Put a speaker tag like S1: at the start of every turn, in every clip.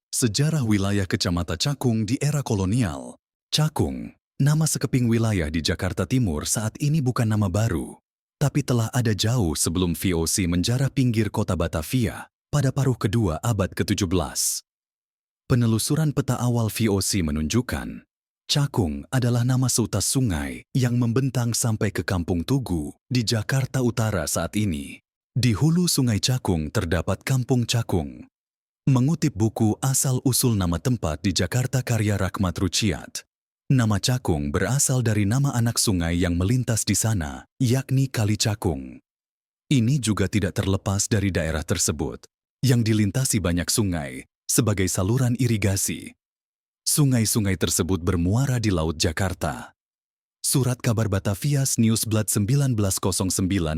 S1: Sejarah wilayah Kecamatan Cakung di era kolonial. Cakung, nama sekeping wilayah di Jakarta Timur saat ini bukan nama baru, tapi telah ada jauh sebelum VOC menjarah pinggir kota Batavia pada paruh kedua abad ke-17. Penelusuran peta awal VOC menunjukkan, Cakung adalah nama seutas sungai yang membentang sampai ke Kampung Tugu di Jakarta Utara saat ini. Di hulu Sungai Cakung terdapat Kampung Cakung. Mengutip buku Asal-Usul Nama Tempat di Jakarta karya Rahmat Ruchiat, nama Cakung berasal dari nama anak sungai yang melintas di sana, yakni Kali Cakung. Ini juga tidak terlepas dari daerah tersebut, yang dilintasi banyak sungai sebagai saluran irigasi. Sungai-sungai tersebut bermuara di Laut Jakarta. Surat kabar Batavia's Newsblad 1909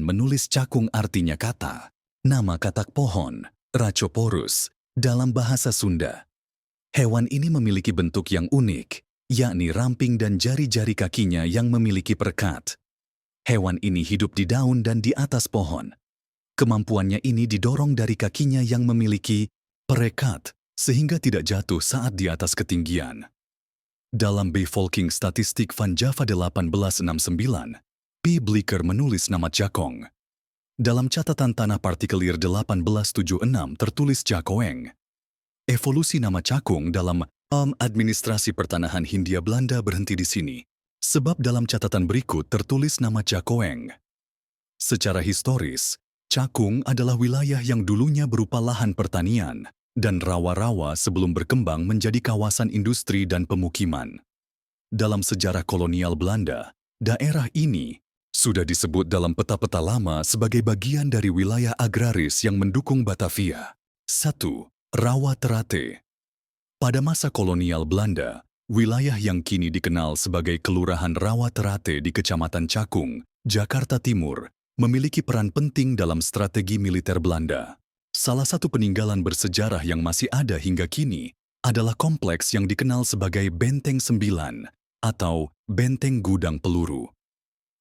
S1: menulis Cakung artinya kata, nama katak pohon, Racoporus, dalam bahasa Sunda. Hewan ini memiliki bentuk yang unik, yakni ramping dan jari-jari kakinya yang memiliki perekat. Hewan ini hidup di daun dan di atas pohon. Kemampuannya ini didorong dari kakinya yang memiliki perekat, sehingga tidak jatuh saat di atas ketinggian. Dalam Bevolking Statistik van Java 1869, P. Blicher menulis nama Cakong. Dalam catatan tanah partikelir 1876 tertulis Cakoeng. Evolusi nama Cakung dalam administrasi pertanahan Hindia Belanda berhenti di sini, sebab dalam catatan berikut tertulis nama Cakoeng. Secara historis, Cakung adalah wilayah yang dulunya berupa lahan pertanian dan rawa-rawa sebelum berkembang menjadi kawasan industri dan pemukiman. Dalam sejarah kolonial Belanda, daerah ini sudah disebut dalam peta-peta lama sebagai bagian dari wilayah agraris yang mendukung Batavia. 1. Rawa Terate. Pada masa kolonial Belanda, wilayah yang kini dikenal sebagai Kelurahan Rawa Terate di Kecamatan Cakung, Jakarta Timur, memiliki peran penting dalam strategi militer Belanda. Salah satu peninggalan bersejarah yang masih ada hingga kini adalah kompleks yang dikenal sebagai Benteng 9 atau Benteng Gudang Peluru.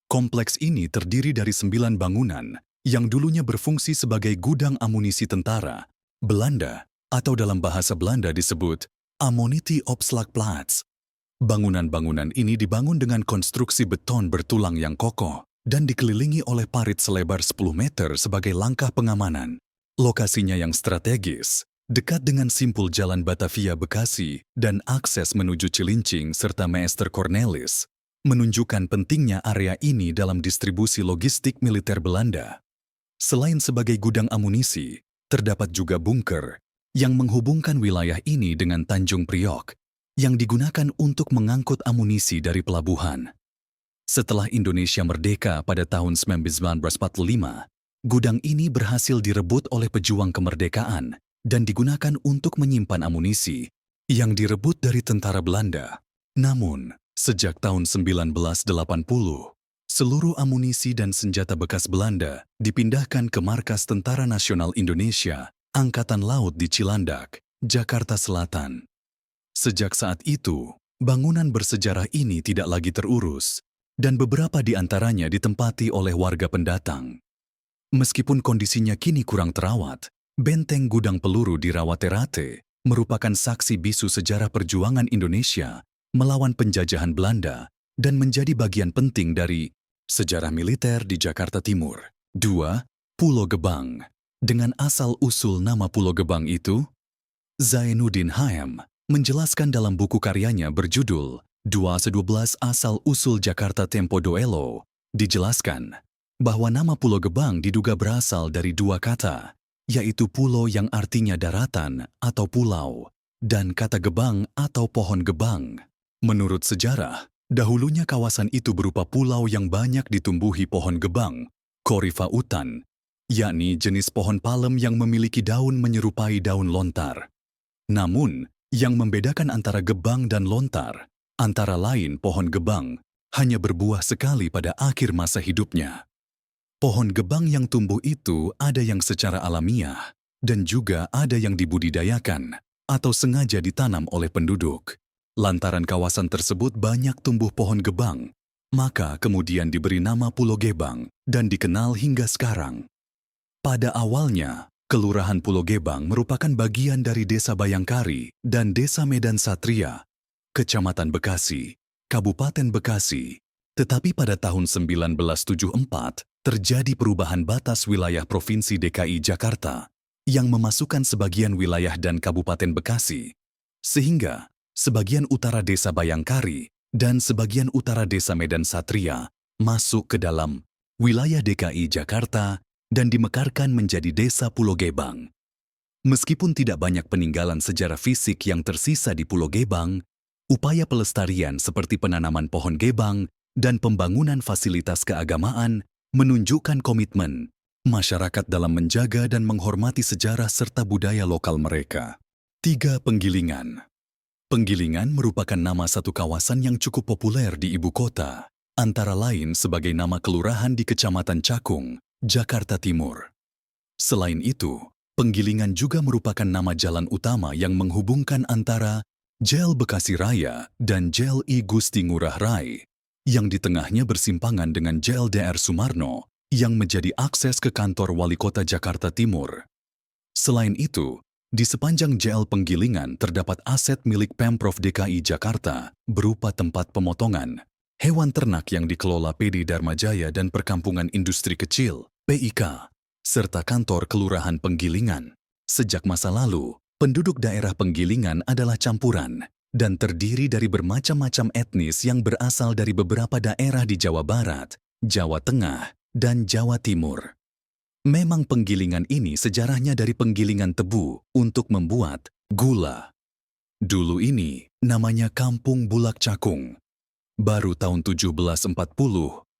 S1: Kompleks ini terdiri dari 9 bangunan yang dulunya berfungsi sebagai gudang amunisi tentara Belanda atau dalam bahasa Belanda disebut Ammunitie Opslagplaats. Bangunan-bangunan ini dibangun dengan konstruksi beton bertulang yang kokoh dan dikelilingi oleh parit selebar 10 meter sebagai langkah pengamanan. Lokasinya yang strategis, dekat dengan simpul Jalan Batavia Bekasi dan akses menuju Cilincing serta Meester Cornelis, menunjukkan pentingnya area ini dalam distribusi logistik militer Belanda. Selain sebagai gudang amunisi, terdapat juga bunker yang menghubungkan wilayah ini dengan Tanjung Priok, yang digunakan untuk mengangkut amunisi dari pelabuhan. Setelah Indonesia merdeka pada tahun 1945, gudang ini berhasil direbut oleh pejuang kemerdekaan dan digunakan untuk menyimpan amunisi yang direbut dari tentara Belanda. Namun, sejak tahun 1980, seluruh amunisi dan senjata bekas Belanda dipindahkan ke Markas Tentara Nasional Indonesia, Angkatan Laut di Cilandak, Jakarta Selatan. Sejak saat itu, bangunan bersejarah ini tidak lagi terurus, dan beberapa di antaranya ditempati oleh warga pendatang. Meskipun kondisinya kini kurang terawat, Benteng Gudang Peluru di Rawa Terate merupakan saksi bisu sejarah perjuangan Indonesia melawan penjajahan Belanda dan menjadi bagian penting dari sejarah militer di Jakarta Timur. 2. Pulau Gebang. Dengan asal-usul nama Pulau Gebang itu, Zainuddin Haim menjelaskan dalam buku karyanya berjudul 12 Asal-Usul Jakarta Tempo Duelo, dijelaskan bahwa nama Pulau Gebang diduga berasal dari 2 kata, yaitu pulau yang artinya daratan atau pulau, dan kata gebang atau pohon gebang. Menurut sejarah, dahulunya kawasan itu berupa pulau yang banyak ditumbuhi pohon gebang, Corypha utan, yakni jenis pohon palem yang memiliki daun menyerupai daun lontar. Namun, yang membedakan antara gebang dan lontar, antara lain pohon gebang, hanya berbuah sekali pada akhir masa hidupnya. Pohon gebang yang tumbuh itu ada yang secara alamiah, dan juga ada yang dibudidayakan atau sengaja ditanam oleh penduduk. Lantaran kawasan tersebut banyak tumbuh pohon gebang, maka kemudian diberi nama Pulau Gebang dan dikenal hingga sekarang. Pada awalnya, Kelurahan Pulau Gebang merupakan bagian dari Desa Bayangkari dan Desa Medan Satria, Kecamatan Bekasi, Kabupaten Bekasi. Tetapi pada tahun 1974, terjadi perubahan batas wilayah Provinsi DKI Jakarta yang memasukkan sebagian wilayah dan Kabupaten Bekasi, sehingga sebagian utara Desa Bayangkari dan sebagian utara Desa Medan Satria masuk ke dalam wilayah DKI Jakarta dan dimekarkan menjadi Desa Pulau Gebang. Meskipun tidak banyak peninggalan sejarah fisik yang tersisa di Pulau Gebang, upaya pelestarian seperti penanaman pohon gebang dan pembangunan fasilitas keagamaan menunjukkan komitmen masyarakat dalam menjaga dan menghormati sejarah serta budaya lokal mereka. 3. Penggilingan. Penggilingan merupakan nama satu kawasan yang cukup populer di ibu kota, antara lain sebagai nama kelurahan di Kecamatan Cakung, Jakarta Timur. Selain itu, Penggilingan juga merupakan nama jalan utama yang menghubungkan antara Jl Bekasi Raya dan Jl I Gusti Ngurah Rai, yang di tengahnya bersimpangan dengan Jl Dr. Sumarno, yang menjadi akses ke kantor Wali Kota Jakarta Timur. Selain itu, di sepanjang Jl Penggilingan terdapat aset milik Pemprov DKI Jakarta berupa tempat pemotongan hewan ternak yang dikelola PD Dharma Jaya dan Perkampungan Industri Kecil, PIK, serta kantor Kelurahan Penggilingan. Sejak masa lalu, penduduk daerah Penggilingan adalah campuran dan terdiri dari bermacam-macam etnis yang berasal dari beberapa daerah di Jawa Barat, Jawa Tengah, dan Jawa Timur. Memang Penggilingan ini sejarahnya dari penggilingan tebu untuk membuat gula. Dulu ini namanya Kampung Bulak Cakung. Baru tahun 1740,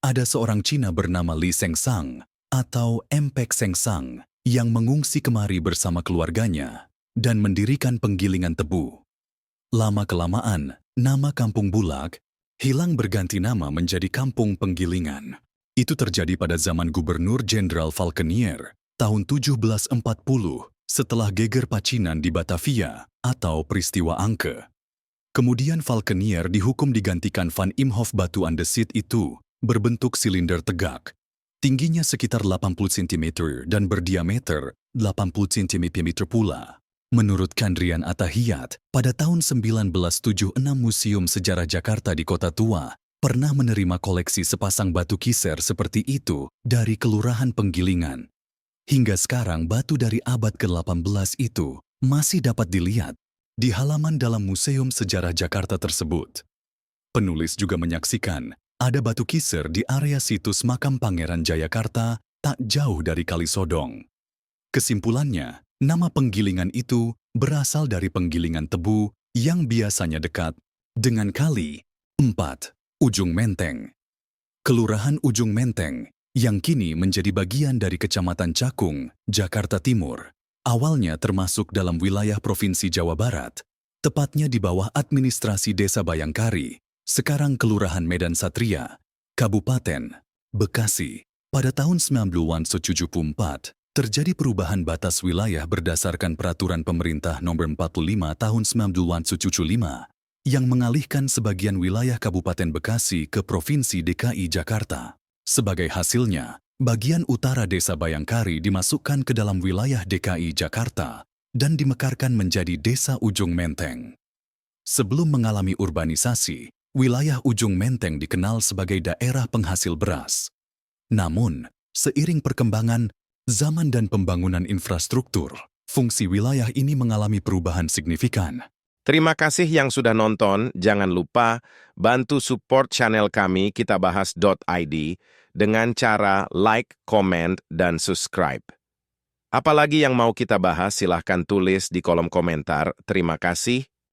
S1: ada seorang Cina bernama Li Sengsang atau Empek Sengsang yang mengungsi kemari bersama keluarganya dan mendirikan penggilingan tebu. Lama-kelamaan, nama Kampung Bulak hilang berganti nama menjadi Kampung Penggilingan. Itu terjadi pada zaman Gubernur Jenderal Falkenier tahun 1740 setelah geger Pacinan di Batavia atau peristiwa Angke. Kemudian Falkenier dihukum digantikan Van Imhoff batu andesit itu berbentuk silinder tegak. Tingginya sekitar 80 cm dan berdiameter 80 cm pula. Menurut Kandrian Atahiyat, pada tahun 1976 Museum Sejarah Jakarta di Kota Tua pernah menerima koleksi sepasang batu kiser seperti itu dari Kelurahan Penggilingan. Hingga sekarang batu dari abad ke-18 itu masih dapat dilihat di halaman dalam Museum Sejarah Jakarta tersebut. Penulis juga menyaksikan ada batu kiser di area situs makam Pangeran Jayakarta tak jauh dari Kali Sodong. Kesimpulannya, nama Penggilingan itu berasal dari penggilingan tebu yang biasanya dekat dengan kali. 4. Ujung Menteng. Kelurahan Ujung Menteng yang kini menjadi bagian dari Kecamatan Cakung, Jakarta Timur, awalnya termasuk dalam wilayah Provinsi Jawa Barat, tepatnya di bawah administrasi Desa Bayangkari, sekarang Kelurahan Medan Satria, Kabupaten Bekasi. Pada tahun 1974, terjadi perubahan batas wilayah berdasarkan Peraturan Pemerintah Nomor 45 Tahun 1975 yang mengalihkan sebagian wilayah Kabupaten Bekasi ke Provinsi DKI Jakarta. Sebagai hasilnya, bagian utara Desa Bayangkari dimasukkan ke dalam wilayah DKI Jakarta dan dimekarkan menjadi Desa Ujung Menteng. Sebelum mengalami urbanisasi, wilayah Ujung Menteng dikenal sebagai daerah penghasil beras. Namun, seiring perkembangan zaman dan pembangunan infrastruktur, fungsi wilayah ini mengalami perubahan signifikan.
S2: Terima kasih yang sudah nonton. Jangan lupa bantu support channel kami kitabahas.id dengan cara like, comment, dan subscribe. Apalagi yang mau kita bahas, silahkan tulis di kolom komentar. Terima kasih.